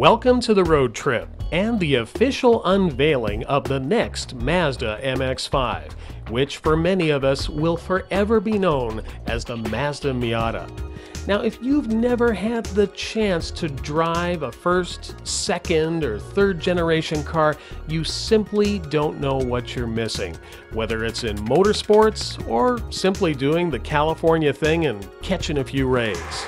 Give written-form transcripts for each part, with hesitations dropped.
Welcome to the road trip and the official unveiling of the next Mazda MX-5, which for many of us will forever be known as the Mazda Miata. Now, if you've never had the chance to drive a first, second, or third generation car, you simply don't know what you're missing, whether it's in motorsports or simply doing the California thing and catching a few rays.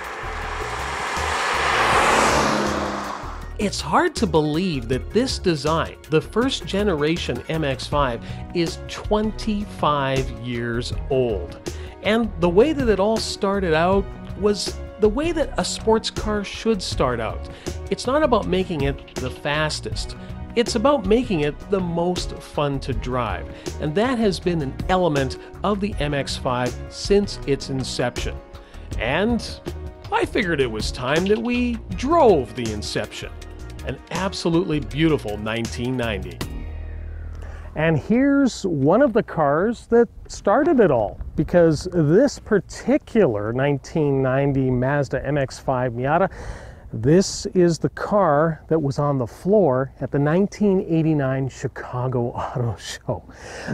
It's hard to believe that this design, the first generation MX-5, is 25 years old. And the way that it all started out was the way that a sports car should start out. It's not about making it the fastest. It's about making it the most fun to drive. And that has been an element of the MX-5 since its inception. And I figured it was time that we drove the inception. An absolutely beautiful 1990. And here's one of the cars that started it all, because this particular 1990 Mazda MX-5 Miata, this is the car that was on the floor at the 1989 Chicago Auto Show.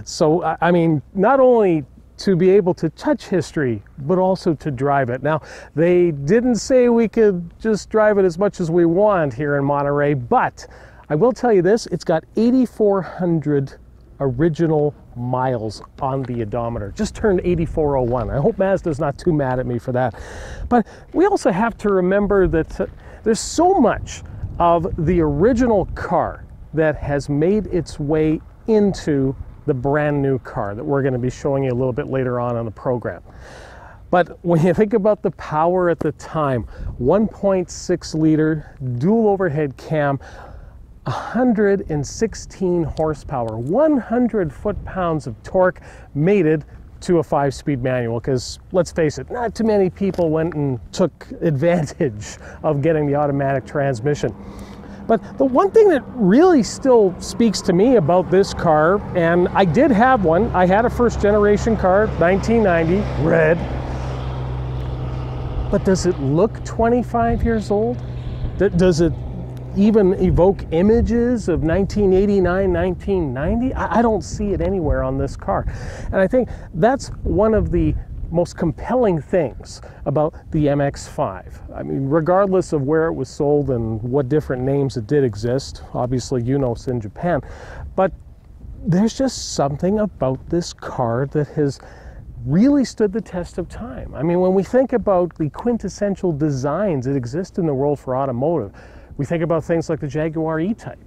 So, I mean, not only to be able to touch history, but also to drive it. Now, they didn't say we could just drive it as much as we want here in Monterey, but I will tell you this, it's got 8,400 original miles on the odometer. Just turned 8,401. I hope Mazda's not too mad at me for that. But we also have to remember that there's so much of the original car that has made its way into the brand new car that we're going to be showing you a little bit later on in the program. But when you think about the power at the time, 1.6 liter dual overhead cam, 116 horsepower, 100 foot-pounds of torque, mated to a 5-speed manual, because let's face it, not too many people went and took advantage of getting the automatic transmission. But the one thing that really still speaks to me about this car, and I did have one, I had a first generation car, 1990, red. But does it look 25 years old? Does it even evoke images of 1989, 1990? I don't see it anywhere on this car. And I think that's one of the most compelling things about the MX-5. I mean, regardless of where it was sold and what different names it did exist, obviously Unos in Japan, but there's just something about this car that has really stood the test of time. I mean, when we think about the quintessential designs that exist in the world for automotive, we think about things like the Jaguar E-Type.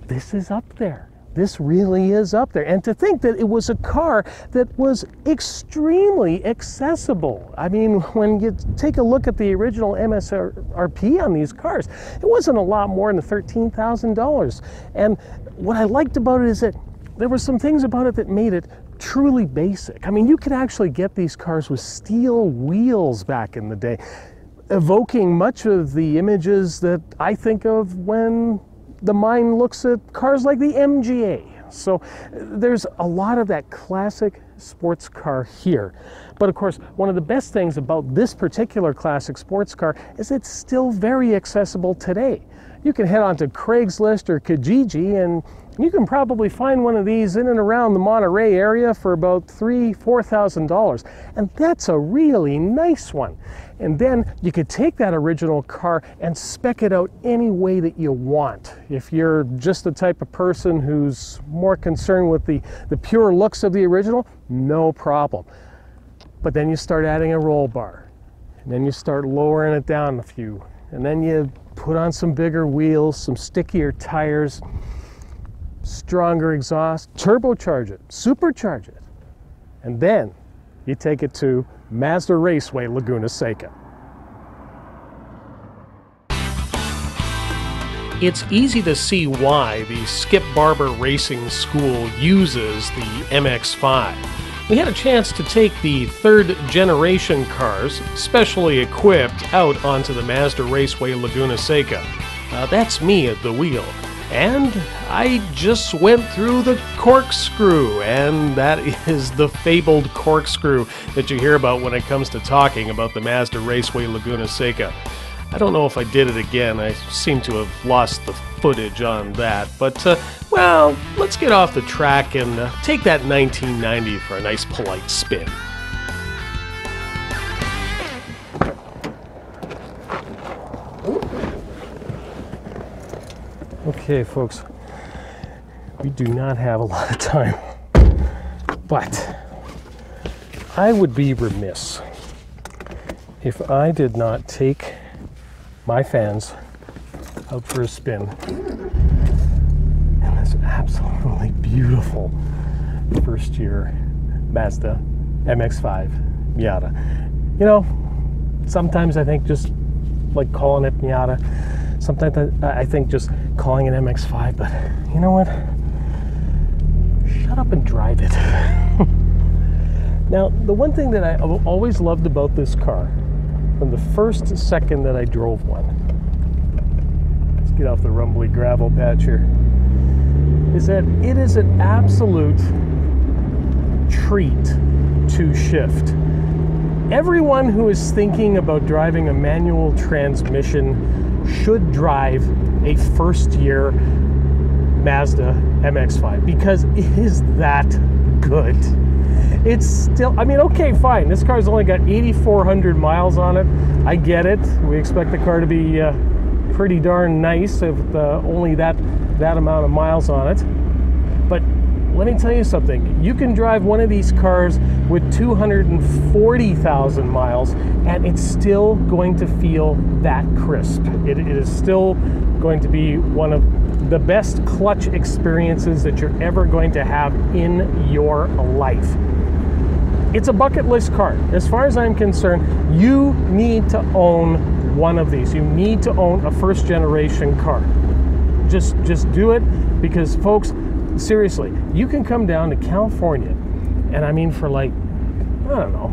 This is up there. This really is up there. And to think that it was a car that was extremely accessible. I mean, when you take a look at the original MSRP on these cars, it wasn't a lot more than $13,000. And what I liked about it is that there were some things about it that made it truly basic. I mean, you could actually get these cars with steel wheels back in the day, evoking much of the images that I think of when the mind looks at cars like the MGA. So there's a lot of that classic sports car here. But of course, one of the best things about this particular classic sports car is it's still very accessible today. You can head on to Craigslist or Kijiji and you can probably find one of these in and around the Monterey area for about $3,000, $4,000. And that's a really nice one. And then you could take that original car and spec it out any way that you want. If you're just the type of person who's more concerned with the pure looks of the original, no problem. But then you start adding a roll bar. And then you start lowering it down a few. And then you put on some bigger wheels, some stickier tires, stronger exhaust, turbocharge it, supercharge it. And then you take it to Mazda Raceway, Laguna Seca. It's easy to see why the Skip Barber Racing School uses the MX-5. We had a chance to take the third generation cars, specially equipped, out onto the Mazda Raceway Laguna Seca. That's me at the wheel. And I just went through the corkscrew, and that is the fabled corkscrew that you hear about when it comes to talking about the Mazda Raceway Laguna Seca. I don't know if I did it again. I seem to have lost the footage on that. But, well, let's get off the track and take that 1990 for a nice polite spin. Okay, folks, we do not have a lot of time, but I would be remiss if I did not take my fans out for a spin in this absolutely beautiful first year Mazda MX-5 Miata. You know, sometimes I think just like calling it Miata, sometimes I think just calling it MX-5, but you know what? Shut up and drive it. Now, the one thing that I always loved about this car, from the first second that I drove one, let's get off the rumbly gravel patch here, is that it is an absolute treat to shift. Everyone who is thinking about driving a manual transmission should drive a first year Mazda MX-5 because it is that good. It's still, I mean, okay, fine. This car's only got 8,400 miles on it. I get it. We expect the car to be pretty darn nice with only that amount of miles on it. But let me tell you something. You can drive one of these cars with 240,000 miles and it's still going to feel that crisp. It is still going to be one of the best clutch experiences that you're ever going to have in your life. It's a bucket list car. As far as I'm concerned, you need to own one of these. You need to own a first generation car. Just do it because, folks, seriously, you can come down to California and I mean for like, I don't know,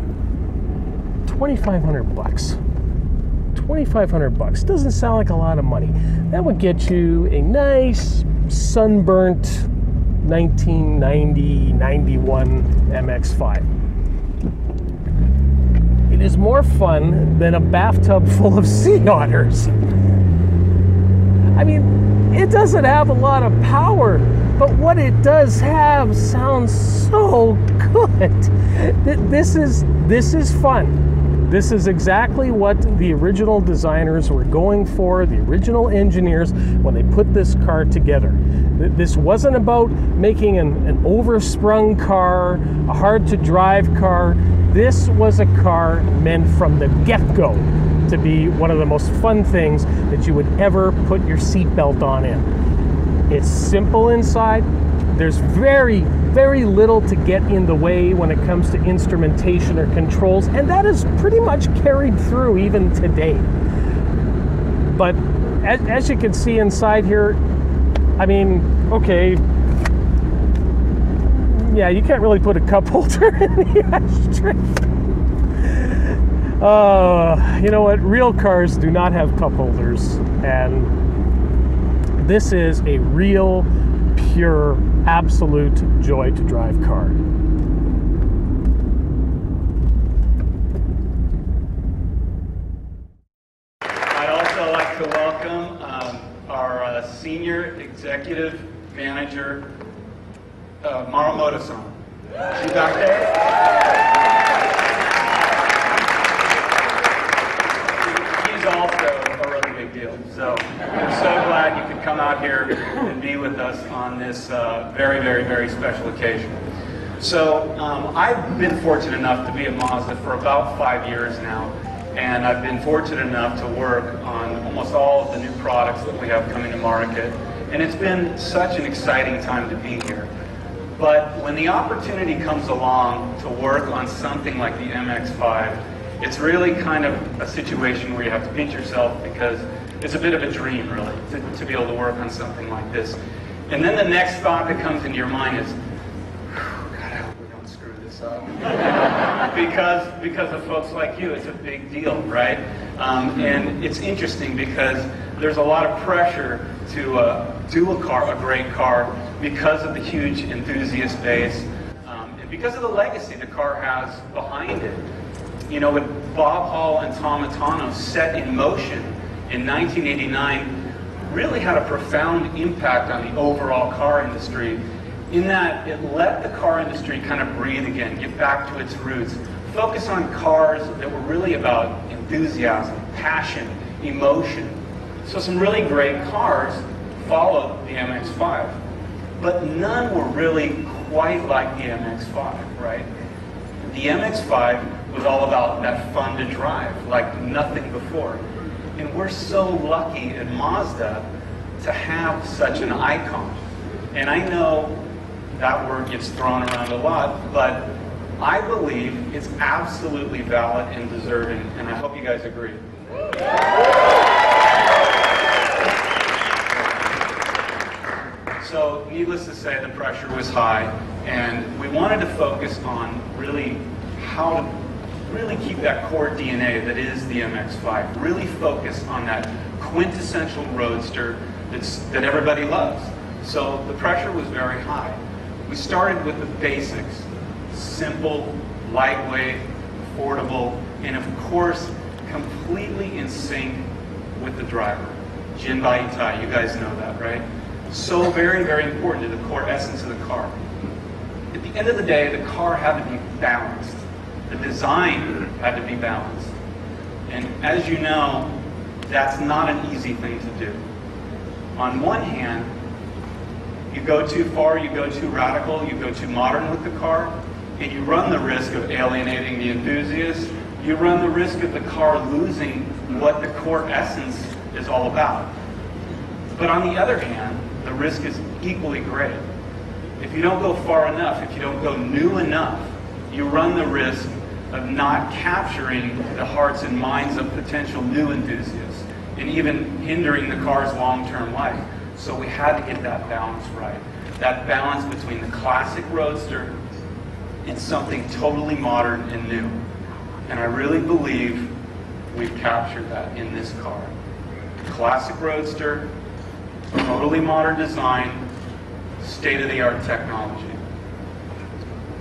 2,500 bucks. 2,500 bucks doesn't sound like a lot of money. That would get you a nice sunburnt 1990-91 MX-5. It is more fun than a bathtub full of sea otters. I mean, it doesn't have a lot of power, but what it does have sounds so good. This is fun. This is exactly what the original designers were going for, the original engineers, when they put this car together. This wasn't about making an oversprung car, a hard-to-drive car. This was a car meant from the get-go to be one of the most fun things that you would ever put your seatbelt on in. It's simple inside. There's very, very little to get in the way when it comes to instrumentation or controls, and that is pretty much carried through even today. But as you can see inside here, I mean, okay, yeah, you can't really put a cup holder in the ashtray. You know what? Real cars do not have cup holders, and this is a real, pure, absolute joy to drive car. I'd also like to welcome our Senior Executive Manager, Marumoto-san. She's back there. He's also a really big deal. So we're so glad you could come out here and be with us on this very, very, very special occasion. So I've been fortunate enough to be at Mazda for about 5 years now, and I've been fortunate enough to work on almost all of the new products that we have coming to market, and it's been such an exciting time to be here. But when the opportunity comes along to work on something like the MX-5, it's really kind of a situation where you have to pinch yourself because it's a bit of a dream, really, to be able to work on something like this. And then the next thought that comes into your mind is, God, I hope we don't screw this up. because of folks like you, it's a big deal, right? And it's interesting because there's a lot of pressure to do a great car because of the huge enthusiast base and because of the legacy the car has behind it. You know, with Bob Hall and Tom Atano set in motion in 1989 really had a profound impact on the overall car industry, in that it let the car industry kind of breathe again, get back to its roots, focus on cars that were really about enthusiasm, passion, emotion. So some really great cars followed the MX-5, but none were really quite like the MX-5, right? The MX-5 was all about that fun to drive, like nothing before. And we're so lucky at Mazda to have such an icon. And I know that word gets thrown around a lot, but I believe it's absolutely valid and deserving, and I hope you guys agree. So, needless to say, the pressure was high, and we wanted to focus on really how to really keep that core DNA that is the MX-5, really focus on that quintessential roadster that everybody loves. So the pressure was very high. We started with the basics: simple, lightweight, affordable, and of course, completely in sync with the driver. Jin Bai Tai, you guys know that, right? So very, very important to the core essence of the car. At the end of the day, the car had to be balanced. The design had to be balanced. And as you know, that's not an easy thing to do. On one hand, you go too far, you go too radical, you go too modern with the car, and you run the risk of alienating the enthusiast. You run the risk of the car losing what the core essence is all about. But on the other hand, the risk is equally great. If you don't go far enough, if you don't go new enough, you run the risk of not capturing the hearts and minds of potential new enthusiasts, and even hindering the car's long-term life. So we had to get that balance right. That balance between the classic roadster and something totally modern and new. And I really believe we've captured that in this car. Classic roadster, totally modern design, state-of-the-art technology.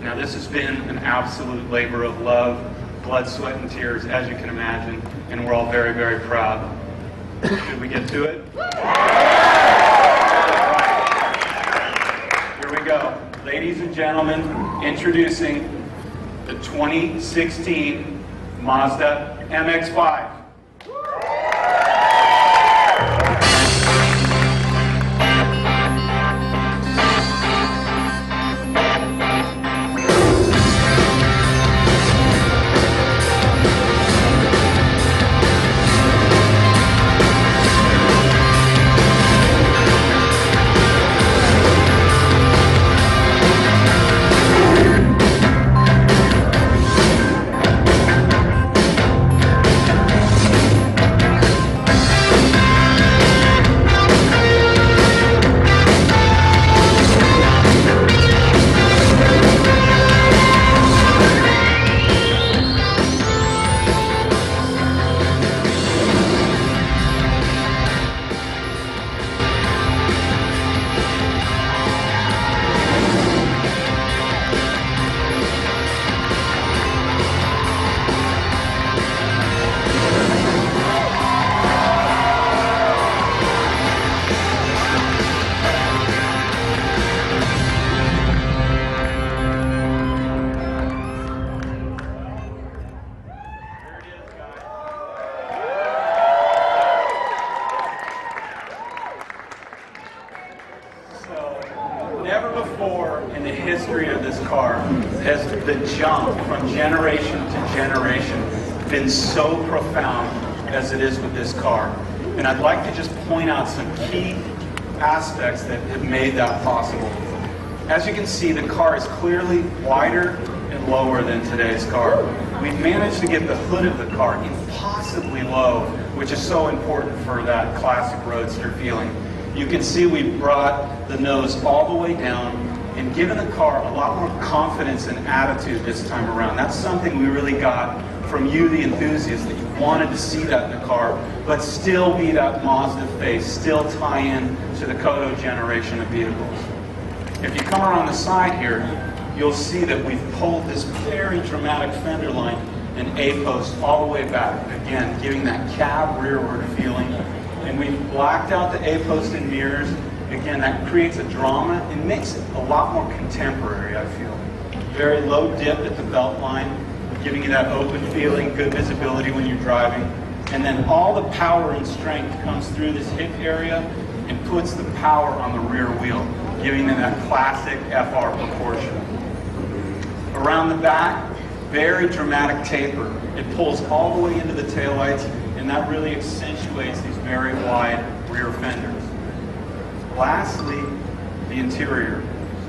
Now this has been an absolute labor of love, blood, sweat, and tears, as you can imagine, and we're all very, very proud. Should we get to it? Here we go. Ladies and gentlemen, introducing the 2016 Mazda MX-5. Never before in the history of this car has the jump from generation to generation been so profound as it is with this car. And I'd like to just point out some key aspects that have made that possible. As you can see, the car is clearly wider and lower than today's car. We've managed to get the hood of the car impossibly low, which is so important for that classic roadster feeling. You can see we've brought the nose all the way down and given the car a lot more confidence and attitude this time around. That's something we really got from you, the enthusiasts, that you wanted to see that in the car, but still be that Mazda face, still tie in to the Kodo generation of vehicles. If you come around the side here, you'll see that we've pulled this very dramatic fender line an A-post all the way back, again, giving that cab rearward feeling. And we've blacked out the A-post and mirrors. Again, that creates a drama and makes it a lot more contemporary, I feel. Very low dip at the belt line, giving you that open feeling, good visibility when you're driving. And then all the power and strength comes through this hip area and puts the power on the rear wheel, giving them that classic FR proportion. Around the back, very dramatic taper. It pulls all the way into the taillights, and that really accentuates these very wide rear fenders. Lastly, the interior.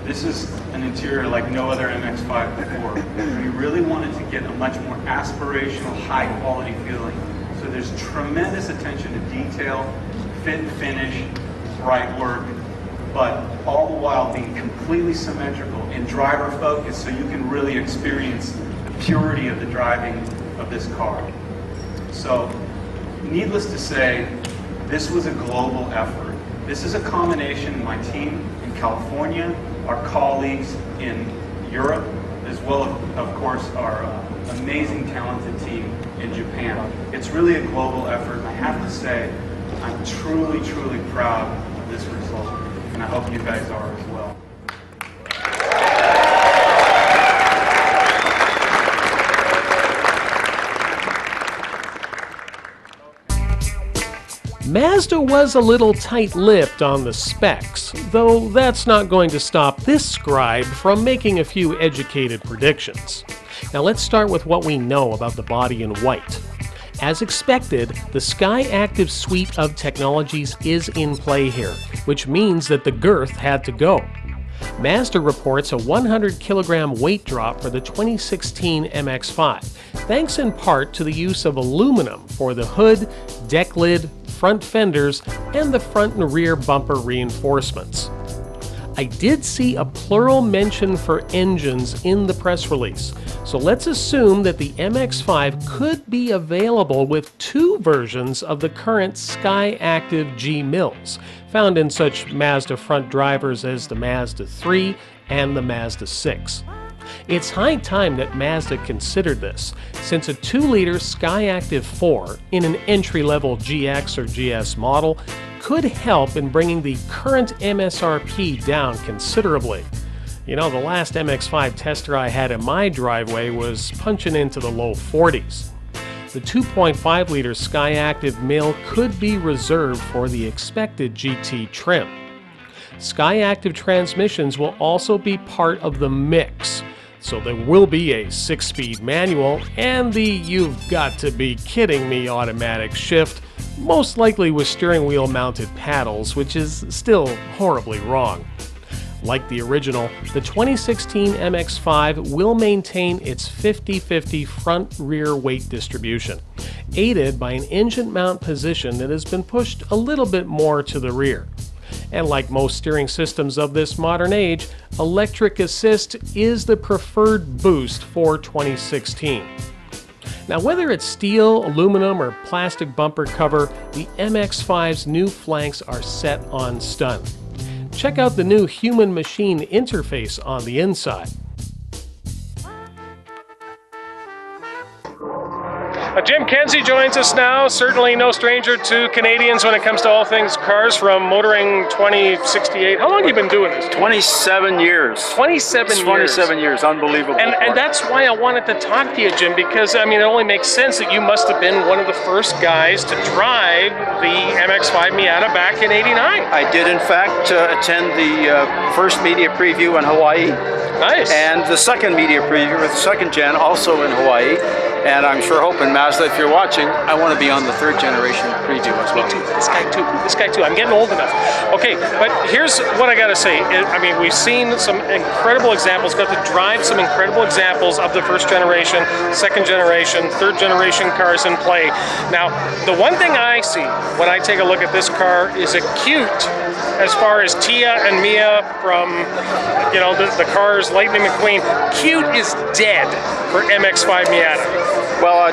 This is an interior like no other MX-5 before. We really wanted to get a much more aspirational, high-quality feeling. So there's tremendous attention to detail, fit and finish, bright work, but all the while being completely symmetrical and driver focused, so you can really experience the purity of the driving of this car. So, needless to say, this was a global effort. This is a combination of my team in California, our colleagues in Europe, as well as, of course, our amazing, talented team in Japan. It's really a global effort, and I have to say, I'm truly, truly proud of this result, and I hope you guys are as well. Mazda was a little tight-lipped on the specs, though that's not going to stop this scribe from making a few educated predictions. Now let's start with what we know about the body in white. As expected, the SkyActiv suite of technologies is in play here, which means that the girth had to go. Mazda reports a 100 kilogram weight drop for the 2016 MX-5, thanks in part to the use of aluminum for the hood, deck lid, front fenders, and the front and rear bumper reinforcements. I did see a plural mention for engines in the press release, so let's assume that the MX-5 could be available with two versions of the current SkyActiv G Mills, found in such Mazda front drivers as the Mazda 3 and the Mazda 6. It's high time that Mazda considered this, since a 2-liter SkyActiv 4 in an entry-level GX or GS model could help in bringing the current MSRP down considerably. You know, the last MX-5 tester I had in my driveway was punching into the low 40s. The 2.5-liter SkyActiv mill could be reserved for the expected GT trim. SkyActiv transmissions will also be part of the mix, so there will be a 6-speed manual and the "you've got to be kidding me" automatic shift, most likely with steering wheel mounted paddles, which is still horribly wrong. Like the original, the 2016 MX-5 will maintain its 50-50 front-rear weight distribution, aided by an engine mount position that has been pushed a little bit more to the rear. And like most steering systems of this modern age, electric assist is the preferred boost for 2016. Now, whether it's steel, aluminum, or plastic bumper cover, the MX-5's new flanks are set on stun. Check out the new human-machine interface on the inside. Jim Kenzie joins us now, certainly no stranger to Canadians when it comes to all things cars, from Motoring 2068. How long have you been doing this? 27 years. 27 years. 27 years, unbelievable. And that's why I wanted to talk to you, Jim, because, I mean, it only makes sense that you must have been one of the first guys to drive the MX-5 Miata back in '89. I did, in fact, attend the first media preview in Hawaii. Nice. And the second media preview with the second gen, also in Hawaii. And I'm sure hoping, Mazda, if you're watching, I want to be on the third generation preview as well. Me too. This guy too. I'm getting old enough. Okay, but here's what I got to say. I mean, we've seen some incredible examples, got to drive some incredible examples of the first generation, second generation, third generation cars in play. Now, the one thing I see when I take a look at this car is acute as far as Tia and Mia from, you know, the cars, Lightning McQueen. Cute is dead for MX-5 Miata. Well,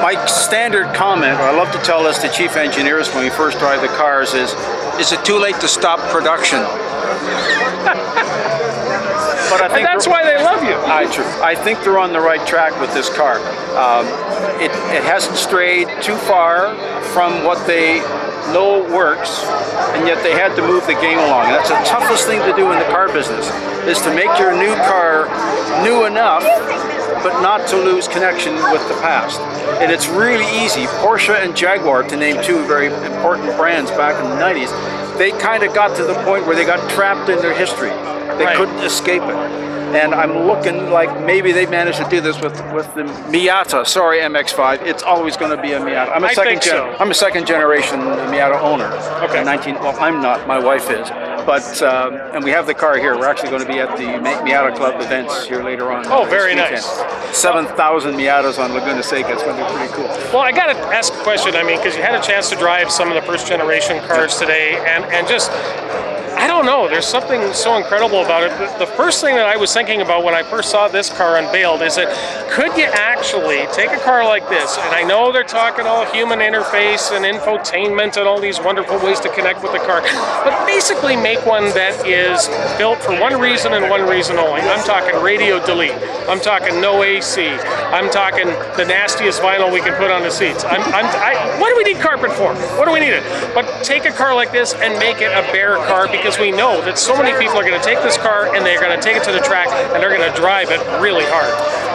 my standard comment, I love to tell this to chief engineers when we first drive the cars, is it too late to stop production? But I think that's why they love you. True. I think they're on the right track with this car. It hasn't strayed too far from what they know works, and yet they had to move the game along. And that's the toughest thing to do in the car business, is to make your new car new enough, but not to lose connection with the past. And it's really easy. Porsche and Jaguar, to name two very important brands back in the 90s, they kind of got to the point where they got trapped in their history. They couldn't escape it. And I'm looking like maybe they managed to do this with the Miata. Sorry, MX-5. It's always going to be a Miata. I'm a second generation Miata owner. Okay. Well, I'm not. My wife is. But and we have the car here. We're actually going to be at the Miata Club events here later on. Oh, very nice. 7,000 Miatas on Laguna Seca. It's going to be pretty cool. Well, I got to ask a question. I mean, because you had a chance to drive some of the first generation cars today, and just, I don't know, there's something so incredible about it. The first thing that I was thinking about when I first saw this car unveiled is that could you actually take a car like this, and I know they're talking all human interface and infotainment and all these wonderful ways to connect with the car, but basically make one that is built for one reason and one reason only. I'm talking radio delete. I'm talking no AC. I'm talking the nastiest vinyl we can put on the seats. What do we need carpet for? What do we need it? But take a car like this and make it a bare car, because we know that so many people are going to take this car and they're going to take it to the track and they're going to drive it really hard.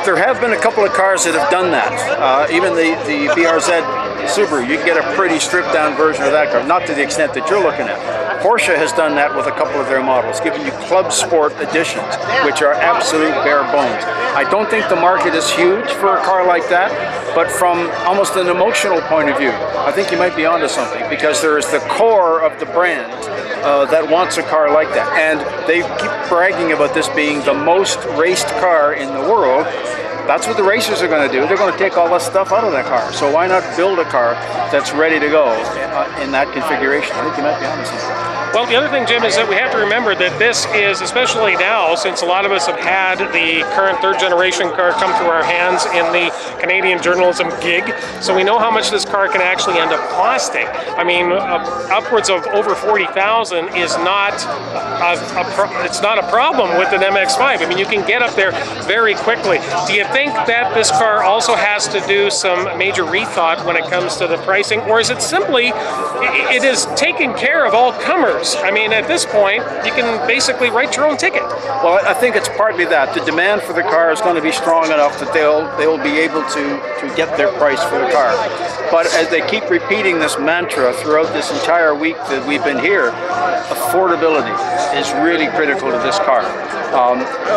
There have been a couple of cars that have done that. Even the BRZ Subaru, you can get a pretty stripped down version of that car, not to the extent that you're looking at. Porsche has done that with a couple of their models, giving you Club Sport editions, which are absolute bare bones. I don't think the market is huge for a car like that, but from almost an emotional point of view, I think you might be onto something, because there is the core of the brand that wants a car like that. And they keep bragging about this being the most raced car in the world. That's what the racers are going to do. They're going to take all that stuff out of that car. So why not build a car that's ready to go in that configuration? I think you might be onto something. Well, the other thing, Jim, is that we have to remember that this is, especially now, since a lot of us have had the current third generation car come through our hands in the Canadian journalism gig, so we know how much this car can actually end up costing. I mean, upwards of over $40,000 is not it's not a problem with an MX-5. I mean, you can get up there very quickly. Do you think that this car also has to do some major rethought when it comes to the pricing, or is it simply, it is taking care of all comers? I mean, at this point, you can basically write your own ticket. Well, I think it's partly that. The demand for the car is going to be strong enough that they'll be able to get their price for the car. But as they keep repeating this mantra throughout this entire week that we've been here, affordability is really critical to this car.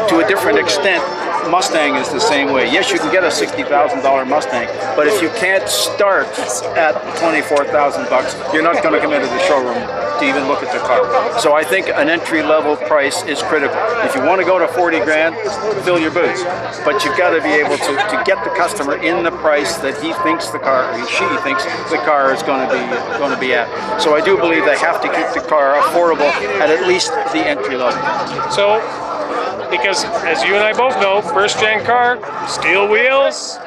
To a different extent, Mustang is the same way. Yes, you can get a $60,000 Mustang, but if you can't start at $24,000, you're not going to come into the showroom to even look at the car. So I think an entry-level price is critical. If you want to go to 40 grand, fill your boots. But you've got to be able to get the customer in the price that he thinks the car, or she thinks the car is going to be at. So I do believe they have to keep the car affordable at least the entry level. So, because as you and I both know, first gen car, steel wheels,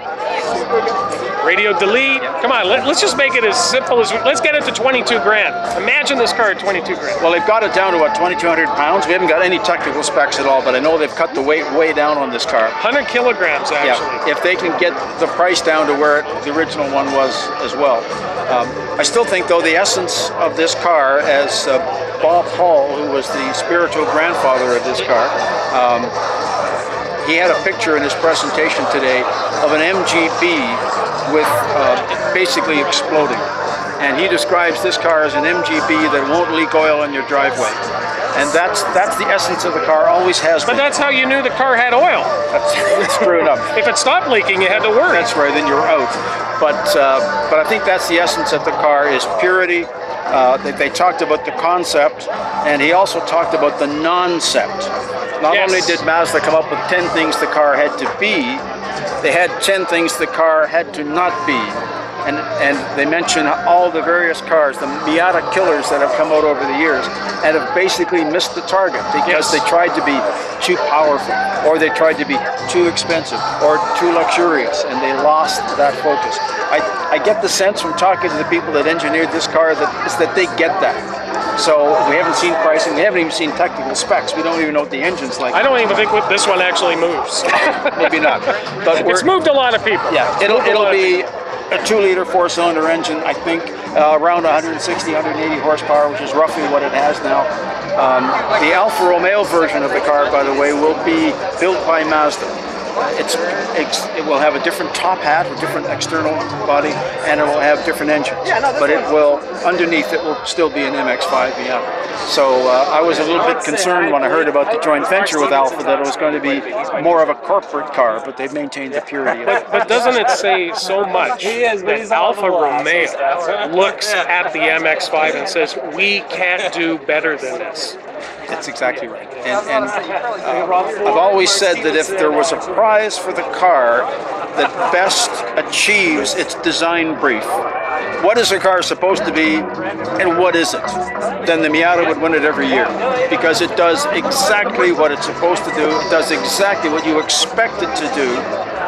radio delete. Come on, let's just make it as simple as, let's get it to 22 grand. Imagine this car at 22 grand. Well, they've got it down to what, 2,200 pounds? We haven't got any technical specs at all, but I know they've cut the weight way down on this car. 100 kilograms, actually. Yeah, if they can get the price down to where the original one was as well. I still think, though, the essence of this car, as Bob Hall, who was the spiritual grandfather of this car, he had a picture in his presentation today of an MGB with basically exploding. And he describes this car as an MGB that won't leak oil in your driveway. And that's the essence of the car, always has been. But that's how you knew the car had oil. That's true enough. If it stopped leaking, you had to worry. That's right, then you're out. But I think that's the essence of the car, is purity. They talked about the concept, and he also talked about the non-cept. Not only did Mazda come up with 10 things the car had to be, they had 10 things the car had to not be. And they mention all the various cars, the Miata killers that have come out over the years, and have basically missed the target because they tried to be too powerful, or they tried to be too expensive, or too luxurious, and they lost that focus. I get the sense from talking to the people that engineered this car that they get that. So we haven't seen pricing. We haven't even seen technical specs. We don't even know what the engine's like. I don't even think this one actually moves. Maybe not. But It's moved a lot of people. Yeah, it'll be a 2-liter 4-cylinder engine, I think, around 160, 180 horsepower, which is roughly what it has now. The Alfa Romeo version of the car, by the way, will be built by Mazda. It will have a different top hat, a different external body, and it will have different engines. But it will, underneath it will still be an MX-5 Miata. So I was a little bit concerned when I heard about the joint venture with Alfa that it was going to be more of a corporate car, but they've maintained the purity of it. But doesn't it say so much that Alfa Romeo looks at the MX-5 and says, we can't do better than this? That's exactly right. And I've always said that if there was a prize for the car that best achieves its design brief, what is a car supposed to be and what is it, then the Miata would win it every year, because it does exactly what it's supposed to do, it does exactly what you expect it to do,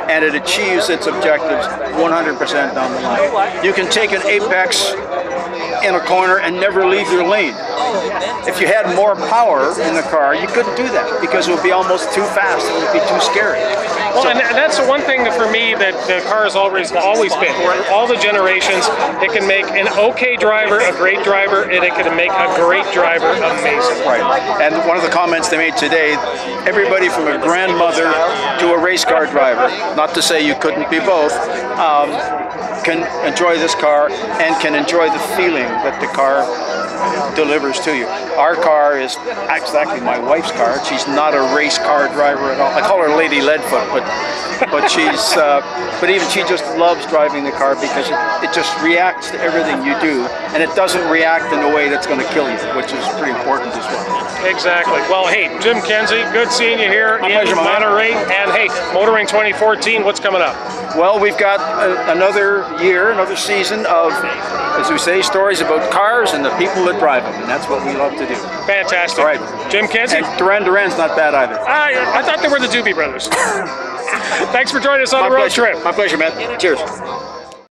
and it achieves its objectives 100% down the line. You can take an Apex in a corner and never leave your lane. If you had more power in the car, you couldn't do that because it would be almost too fast. It would be too scary. Well, and that's the one thing that for me that the car has always been. Where all the generations, it can make an okay driver a great driver, and it can make a great driver amazing. Right. And one of the comments they made today, everybody from a grandmother to a race car driver, not to say you couldn't be both, can enjoy this car and can enjoy the feeling that the car delivers to you. Our car is exactly my wife's car. She's not a race car driver at all. I call her Lady Leadfoot, but she's but even she just loves driving the car because it just reacts to everything you do, and it doesn't react in a way that's going to kill you, which is pretty important as well. Exactly. Well, hey, Jim Kenzie, good seeing you here in Monterey. And hey, Motoring 2014, what's coming up? Well, we've got another year, another season of, as we say, stories about cars and the people that drive them, and that's what we love to do. Fantastic. All right. Jim Kenzie? And Duran Duran's not bad either. I thought they were the Doobie Brothers. Thanks for joining us on the road trip. My pleasure, man. Cheers.